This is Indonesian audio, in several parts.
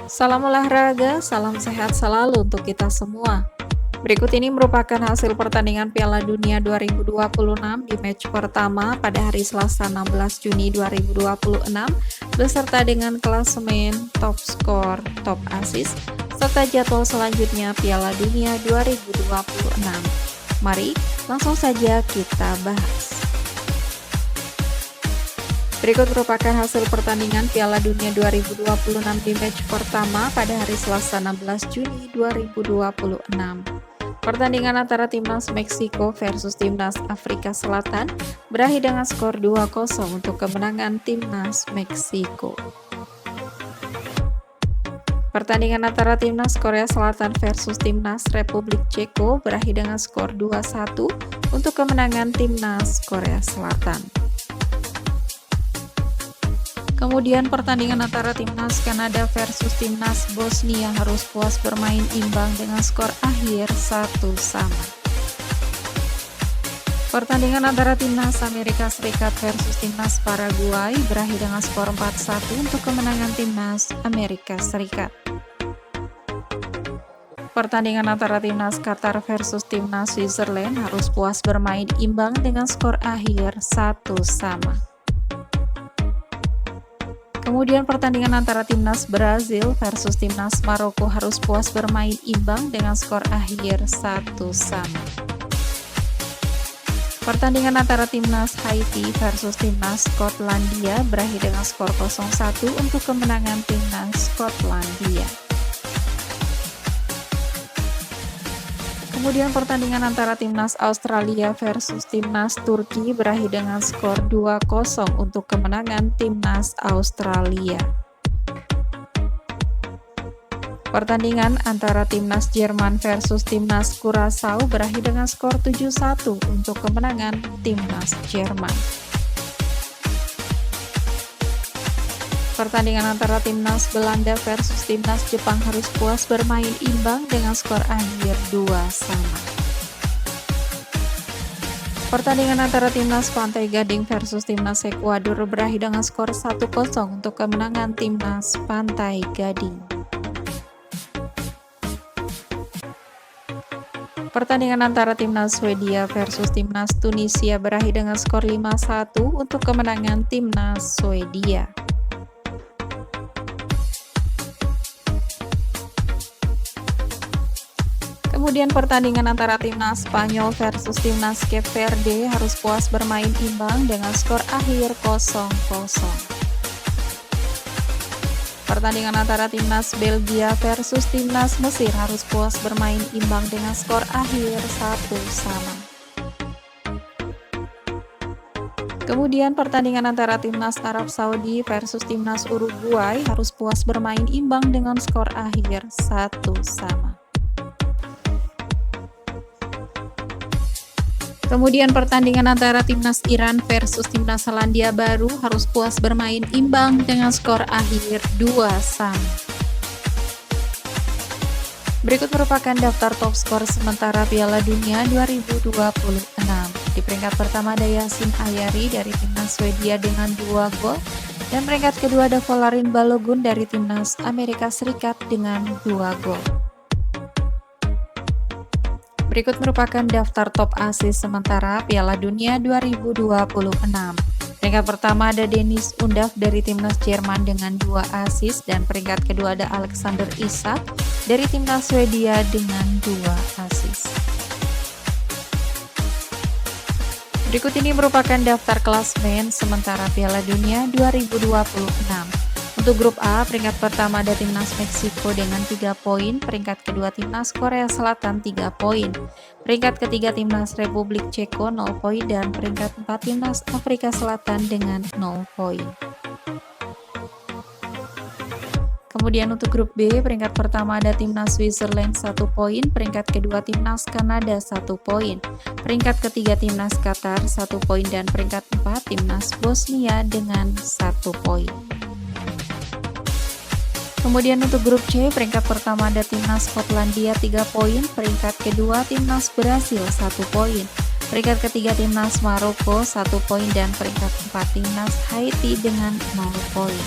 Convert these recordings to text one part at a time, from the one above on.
Salam olahraga, salam sehat selalu untuk kita semua. Berikut ini merupakan hasil pertandingan Piala Dunia 2026 di match pertama pada hari Selasa 16 Juni 2026 beserta dengan klasemen, top skor, top assist, serta jadwal selanjutnya Piala Dunia 2026. Mari langsung saja kita bahas. Berikut merupakan hasil pertandingan Piala Dunia 2026 di match pertama pada hari Selasa 16 Juni 2026. Pertandingan antara Timnas Meksiko versus Timnas Afrika Selatan berakhir dengan skor 2-0 untuk kemenangan Timnas Meksiko. Pertandingan antara Timnas Korea Selatan versus Timnas Republik Ceko berakhir dengan skor 2-1 untuk kemenangan Timnas Korea Selatan. Kemudian pertandingan antara Timnas Kanada versus Timnas Bosnia harus puas bermain imbang dengan skor akhir 1-1. Pertandingan antara Timnas Amerika Serikat versus Timnas Paraguay berakhir dengan skor 4-1 untuk kemenangan Timnas Amerika Serikat. Pertandingan antara Timnas Qatar versus Timnas Switzerland harus puas bermain imbang dengan skor akhir 1-1. Kemudian pertandingan antara Timnas Brazil versus Timnas Maroko harus puas bermain imbang dengan skor akhir 1-1. Pertandingan antara Timnas Haiti versus Timnas Skotlandia berakhir dengan skor 0-1 untuk kemenangan Timnas Skotlandia. Kemudian pertandingan antara Timnas Australia versus Timnas Turki berakhir dengan skor 2-0 untuk kemenangan Timnas Australia. Pertandingan antara Timnas Jerman versus Timnas Curaçao berakhir dengan skor 7-1 untuk kemenangan Timnas Jerman. Pertandingan antara Timnas Belanda versus Timnas Jepang harus puas bermain imbang dengan skor akhir 2-1. Pertandingan antara Timnas Pantai Gading versus Timnas Ekuador berakhir dengan skor 1-0 untuk kemenangan Timnas Pantai Gading. Pertandingan antara Timnas Swedia versus Timnas Tunisia berakhir dengan skor 5-1 untuk kemenangan Timnas Swedia. Kemudian pertandingan antara Timnas Spanyol versus Timnas Cape Verde harus puas bermain imbang dengan skor akhir 0-0. Pertandingan antara Timnas Belgia versus Timnas Mesir harus puas bermain imbang dengan skor akhir 1-1. Kemudian pertandingan antara Timnas Arab Saudi versus Timnas Uruguay harus puas bermain imbang dengan skor akhir 1-1. Kemudian pertandingan antara Timnas Iran versus Timnas Selandia Baru harus puas bermain imbang dengan skor akhir 2-1. Berikut merupakan daftar top skor sementara Piala Dunia 2026. Di peringkat pertama ada Yassin Ayari dari Timnas Swedia dengan 2 gol. Dan peringkat kedua ada Folarin Balogun dari Timnas Amerika Serikat dengan 2 gol. Berikut merupakan daftar top assist sementara Piala Dunia 2026. Peringkat pertama ada Dennis Undav dari Timnas Jerman dengan 2 assist dan peringkat kedua ada Alexander Isak dari Timnas Swedia dengan 2 assist. Berikut ini merupakan daftar klasemen sementara Piala Dunia 2026. Untuk grup A, peringkat pertama ada Timnas Meksiko dengan 3 poin, peringkat kedua Timnas Korea Selatan 3 poin, peringkat ketiga Timnas Republik Ceko 0 poin, dan peringkat 4 Timnas Afrika Selatan dengan 0 poin. Kemudian untuk grup B, peringkat pertama ada Timnas Switzerland 1 poin, peringkat kedua Timnas Kanada 1 poin, peringkat ketiga Timnas Qatar 1 poin, dan peringkat 4 Timnas Bosnia dengan 1 poin. Kemudian untuk grup C, peringkat pertama ada Timnas Skotlandia 3 poin, peringkat kedua Timnas Brasil 1 poin, peringkat ketiga Timnas Maroko 1 poin, dan peringkat 4 Timnas Haiti dengan 0 poin.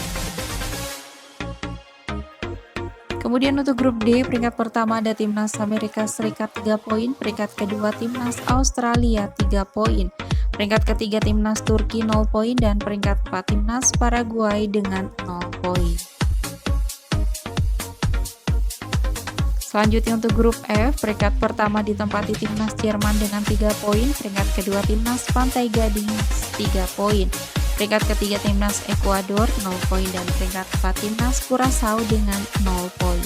Kemudian untuk grup D, peringkat pertama ada Timnas Amerika Serikat 3 poin, peringkat kedua Timnas Australia 3 poin, peringkat ketiga Timnas Turki 0 poin, dan peringkat 4 Timnas Paraguay dengan 0 poin. Selanjutnya untuk grup F, peringkat pertama ditempati Timnas Jerman dengan 3 poin, peringkat kedua Timnas Pantai Gading 3 poin, peringkat ketiga Timnas Ekuador 0 poin, dan peringkat 4 Timnas Curaçao dengan 0 poin.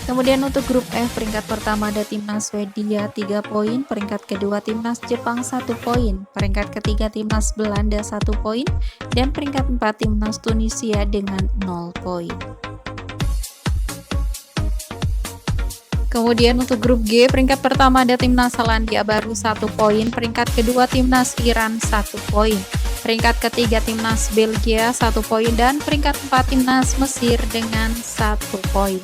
Kemudian untuk grup F, peringkat pertama ada Timnas Swedia 3 poin, peringkat kedua Timnas Jepang 1 poin, peringkat ketiga Timnas Belanda 1 poin, dan peringkat 4 Timnas Tunisia dengan 0 poin. Kemudian untuk grup G, peringkat pertama ada Timnas Selandia Baru 1 poin, peringkat kedua Timnas Iran 1 poin, peringkat ketiga Timnas Belgia 1 poin, dan peringkat 4 Timnas Mesir dengan 1 poin.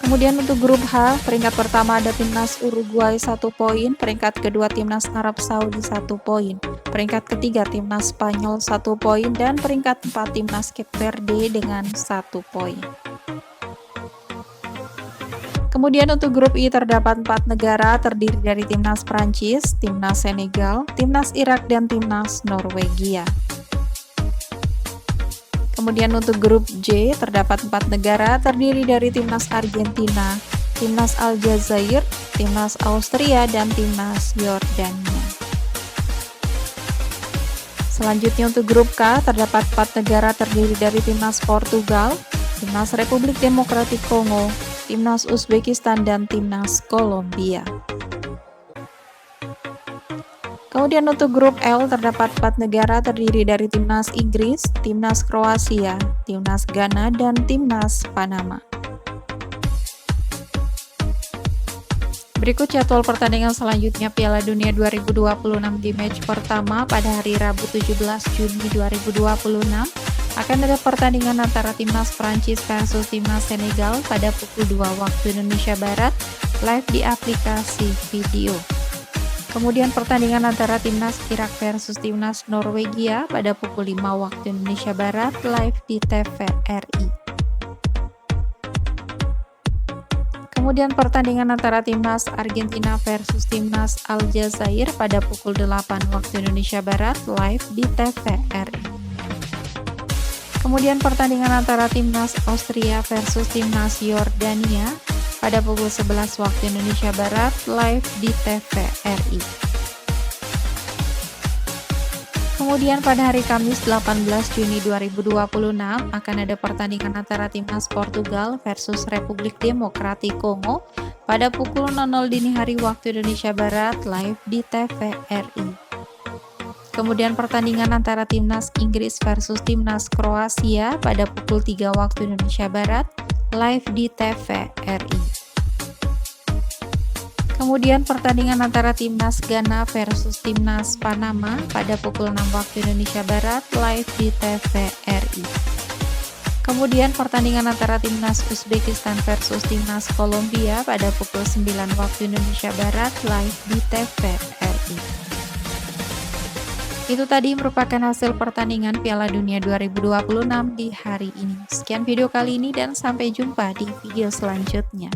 Kemudian untuk grup H, peringkat pertama ada Timnas Uruguay 1 poin, peringkat kedua Timnas Arab Saudi 1 poin, peringkat ketiga Timnas Spanyol 1 poin, dan peringkat 4 Timnas Cape Verde dengan 1 poin. Kemudian untuk grup I terdapat 4 negara terdiri dari Timnas Prancis, Timnas Senegal, Timnas Irak, dan Timnas Norwegia. Kemudian untuk grup J terdapat 4 negara terdiri dari Timnas Argentina, Timnas Aljazair, Timnas Austria, dan Timnas Yordania. Selanjutnya untuk grup K terdapat 4 negara terdiri dari Timnas Portugal, Timnas Republik Demokratik Kongo, Timnas Uzbekistan, dan Timnas Kolombia. Kemudian untuk grup L terdapat 4 negara terdiri dari Timnas Inggris, Timnas Kroasia, Timnas Ghana, dan Timnas Panama. Berikut jadwal pertandingan selanjutnya Piala Dunia 2026 di match pertama pada hari Rabu 17 Juni 2026. Akan ada pertandingan antara Timnas Prancis versus Timnas Senegal pada pukul 2 waktu Indonesia Barat, live di aplikasi video. Kemudian pertandingan antara Timnas Irak versus Timnas Norwegia pada pukul 5 waktu Indonesia Barat, live di TVRI. Kemudian pertandingan antara Timnas Argentina versus Timnas Aljazair pada pukul 8 waktu Indonesia Barat, live di TVRI. Kemudian pertandingan antara Timnas Austria versus Timnas Yordania pada pukul 11 waktu Indonesia Barat, live di TVRI. Kemudian pada hari Kamis 18 Juni 2026 akan ada pertandingan antara Timnas Portugal versus Republik Demokratik Kongo pada pukul 00 dini hari waktu Indonesia Barat, live di TVRI. Kemudian pertandingan antara Timnas Inggris versus Timnas Kroasia pada pukul 3 waktu Indonesia Barat, live di TVRI. Kemudian pertandingan antara Timnas Ghana versus Timnas Panama pada pukul 6 waktu Indonesia Barat, live di TVRI. Kemudian pertandingan antara Timnas Uzbekistan versus Timnas Kolombia pada pukul 9 waktu Indonesia Barat, live di TVRI. Itu tadi merupakan hasil pertandingan Piala Dunia 2026 di hari ini. Sekian video kali ini dan sampai jumpa di video selanjutnya.